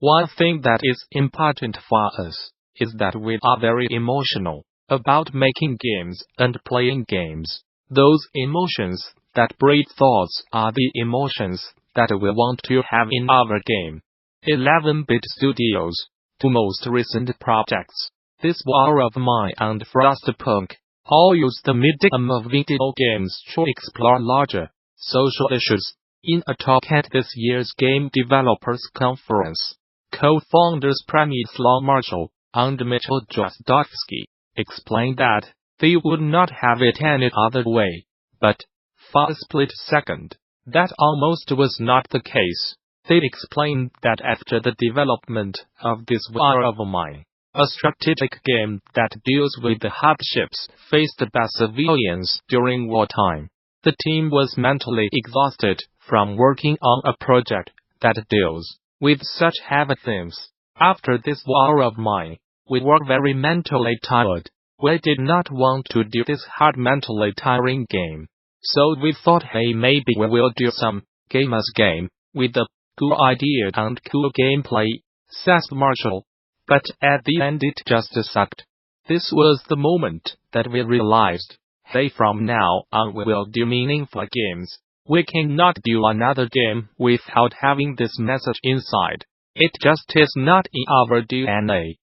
One thing that is important for us is that we are very emotional about making games and playing games. Those emotions that breed thoughts are the emotions that we want to have in our game. 11-bit Studios, two most recent projects, This War of Mine and Frostpunk, all use the medium of video games to explore larger social issues. In a talk at this year's Game Developers Conference, co-founders Przemysław Marshall and Mitchell Drozdowski explained that they would not have it any other way, but, for a split second, that almost was not the case. They explained that after the development of This War of Mine, a strategic game that deals with the hardships faced by civilians during wartime, the team was mentally exhausted from working on a project that deals with such heavy themes. After This War of Mine, we were very mentally tired. We did not want to do this hard mentally tiring game. So we thought, hey, maybe we will do some gamers game with a cool idea and cool gameplay, says Marshall. But at the end it just sucked. This was the moment that we realized, hey, from now on we will do meaningful games. We cannot do another game without having this message inside. It just is not in our DNA.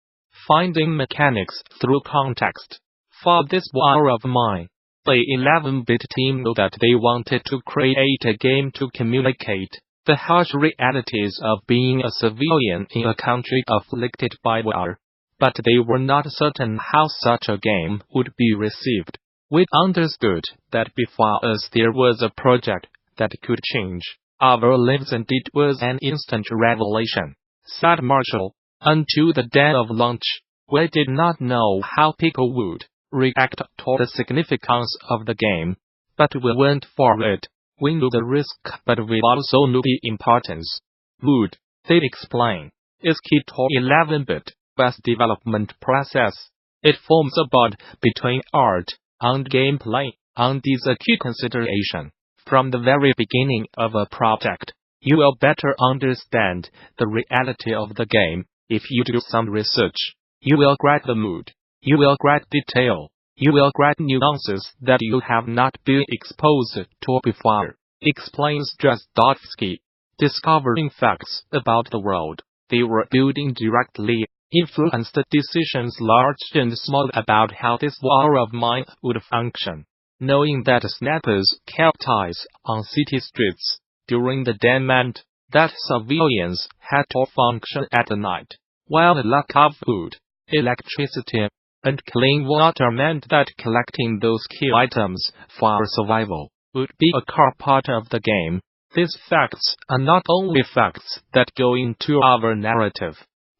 Finding mechanics through context. For This War of Mine, the 11-bit team knew that they wanted to create a game to communicate the harsh realities of being a civilian in a country afflicted by war. But they were not certain how such a game would be received. We understood that before us there was a project that could change our lives, and it was an instant revelation, said Marshall. Until the day of launch, we did not know how people would react to the significance of the game, but we went for it. We knew the risk, but we also knew the importance. Mood, they explain, is key to 11-bit best development process. It forms a bond between art and gameplay, and is a key consideration. From the very beginning of a project, you will better understand the reality of the game. If you do some research, you will grab the mood, you will grab detail, you will grab nuances that you have not been exposed to before, explains Drozdowski. Discovering facts about the world they were building directly influenced decisions large and small about how This War of Mine would function. Knowing that snipers kept eyes on city streets during the day meant that civilians had to function at night, while the lack of food, electricity, and clean water meant that collecting those key items for survival would be a core part of the game. These facts are not only facts that go into our narrative,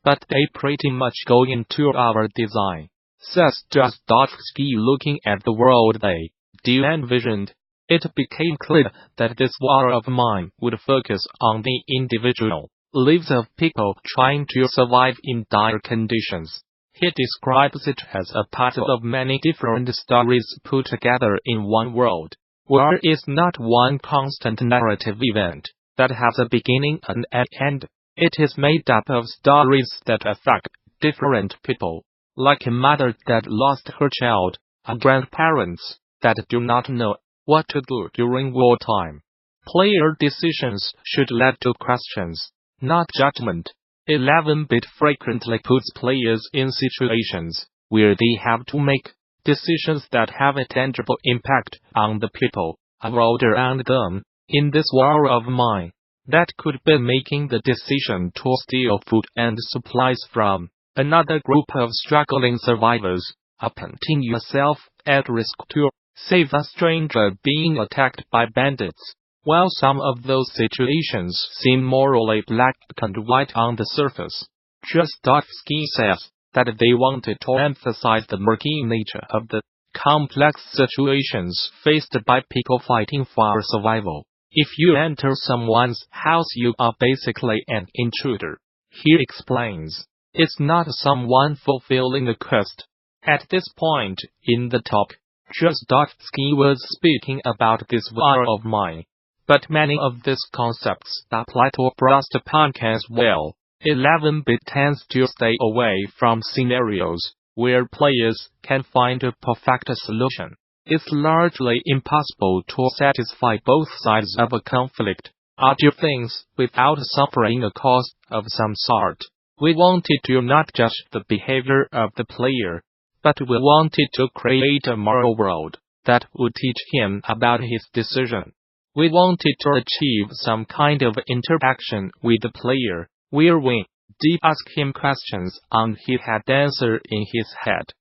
but they pretty much go into our design, says Drozdowski. Looking at the world they envisioned, it became clear that This War of Mine would focus on the individual lives of people trying to survive in dire conditions. He describes it as a puzzle of many different stories put together in one world. War is not one constant narrative event that has a beginning and an end. It is made up of stories that affect different people, like a mother that lost her child, and grandparents that do not know what to do during wartime. Player decisions should lead to questions, not judgment. 11-bit frequently puts players in situations where they have to make decisions that have a tangible impact on the people around them. In This War of Mine, that could be making the decision to steal food and supplies from another group of struggling survivors, or putting yourself at risk to save a stranger being attacked by bandits. While some of those situations seem morally black and white on the surface, Drozdowski says that they wanted to emphasize the murky nature of the complex situations faced by people fighting for survival. If you enter someone's house, you are basically an intruder. He explains, it's not someone fulfilling a quest. At this point in the talk, Drozdowski was speaking about This War of Mine, but many of these concepts apply to Frostpunk as well. 11-bit tends to stay away from scenarios where players can find a perfect solution. It's largely impossible to satisfy both sides of a conflict, argue things without suffering a cost of some sort. We wanted to not judge the behavior of the player, but we wanted to create a moral world that would teach him about his decision. We wanted to achieve some kind of interaction with the player, where we did ask him questions and he had answer in his head.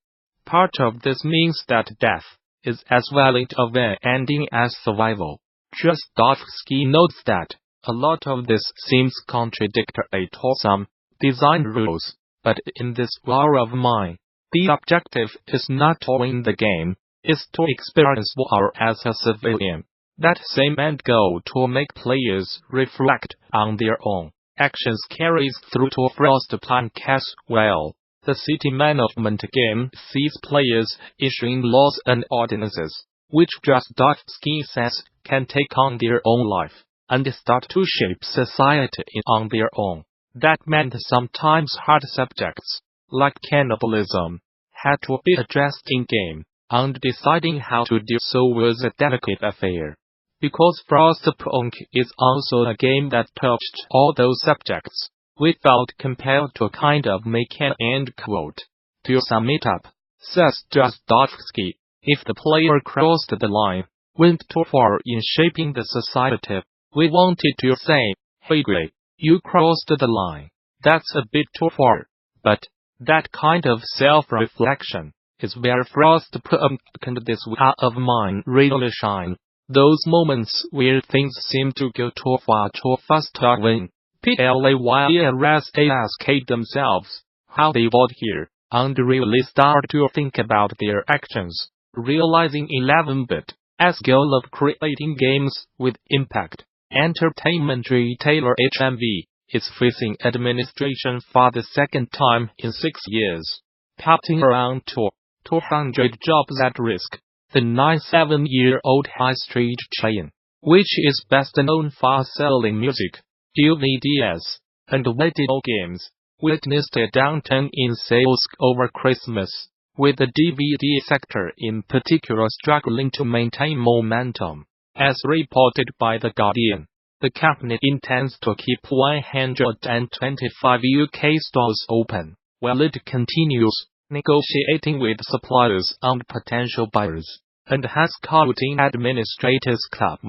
Part of this means that death is as valid of an ending as survival. Dostoevsky notes that a lot of this seems contradictory to some design rules, but in this war of mine, the objective is not to win the game, it's to experience war as a civilian. That same end goal to make players reflect on their own actions carries through to Frostpunk as well. The city management game sees players issuing laws and ordinances, which Dostoevsky says can take on their own life, and start to shape society on their own. That meant sometimes hard subjects, like cannibalism, had to be addressed in-game, and deciding how to do so was a delicate affair. Because Frostpunk is also a game that touched all those subjects, we felt compelled to kind of make an end quote. To sum it up, says Dostoevsky, if the player crossed the line, went too far in shaping the society, we wanted to say, hey Gray, you crossed the line. That's a bit too far. But that kind of self-reflection is where Frostpunk and this war of mine really shine. Those moments where things seem to go too far too fast to win. Players ask themselves how they got here, and really start to think about their actions, realizing 11-bit as goal of creating games with impact. Entertainment retailer HMV is facing administration for the second time in 6 years, putting around 200 jobs at risk. The 97-year-old high street chain, which is best known for selling music, DVDs, and video games, witnessed a downturn in sales over Christmas, with the DVD sector in particular struggling to maintain momentum. As reported by The Guardian, the company intends to keep 125 UK stores open, while it continues negotiating with suppliers and potential buyers, and has called in Administrators Club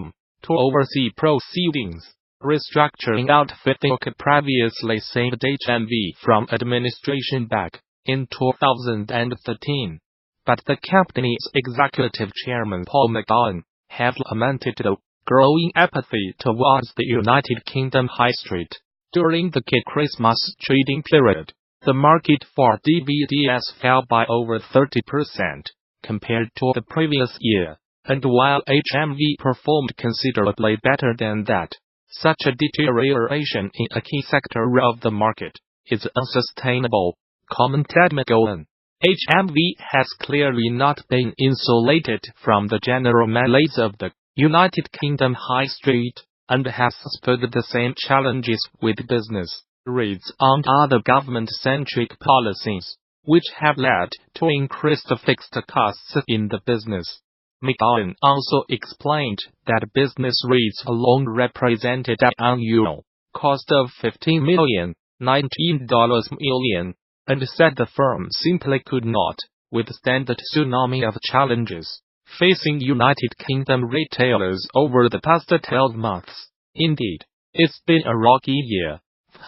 to oversee proceedings. Restructuring outfit that previously saved HMV from administration back in 2013. But the company's executive chairman Paul McGowan has lamented the growing apathy towards the United Kingdom high street. During the key Christmas trading period, the market for DVDs fell by over 30% compared to the previous year, and while HMV performed considerably better than that, such a deterioration in a key sector of the market is unsustainable, commented McGowan. HMV has clearly not been insulated from the general malaise of the United Kingdom high street, and has spurred the same challenges with business rates and other government-centric policies, which have led to increased fixed costs in the business. McGowan also explained that business rates alone represented an annual cost of $15 million, $19 million, and said the firm simply could not withstand the tsunami of challenges facing United Kingdom retailers over the past 12 months. Indeed, it's been a rocky year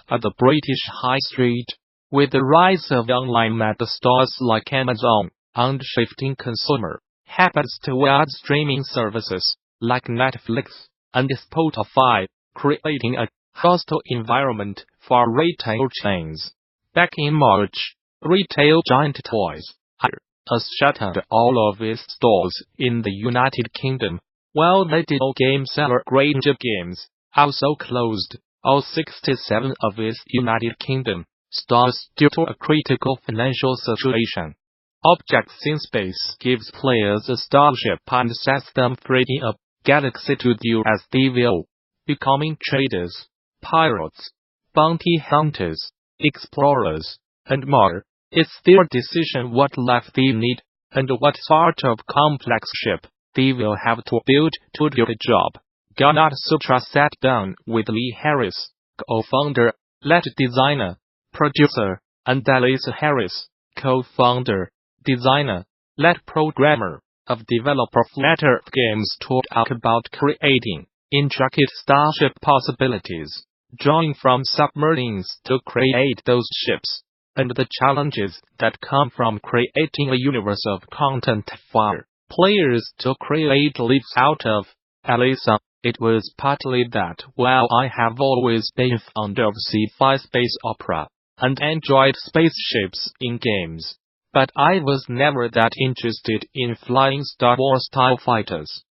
at the British high street, with the rise of online mega stores like Amazon, and shifting consumer habits towards streaming services like Netflix and Spotify, creating a hostile environment for retail chains. Back in March, retail giant Toys R Us shuttered all of its stores in the United Kingdom, while video game seller Granger Games also closed all 67 of its United Kingdom stores due to a critical financial situation. Objects in Space gives players a starship and sets them free in a galaxy to do as they will, becoming traders, pirates, bounty hunters, explorers, and more. It's their decision what life they need, and what sort of complex ship they will have to build to do the job. Gamasutra sat down with Lee Harris, co-founder, lead designer, producer, and Alice Harris, co-founder, designer, lead programmer, of developer Flutter Games to talk about creating intricate starship possibilities, drawing from submarines to create those ships, and the challenges that come from creating a universe of content for players to create lives out of. Alisa, it was partly that while I have always been fond of sci-fi space opera, and enjoyed spaceships in games, but I was never that interested in flying Star Wars TIE fighters.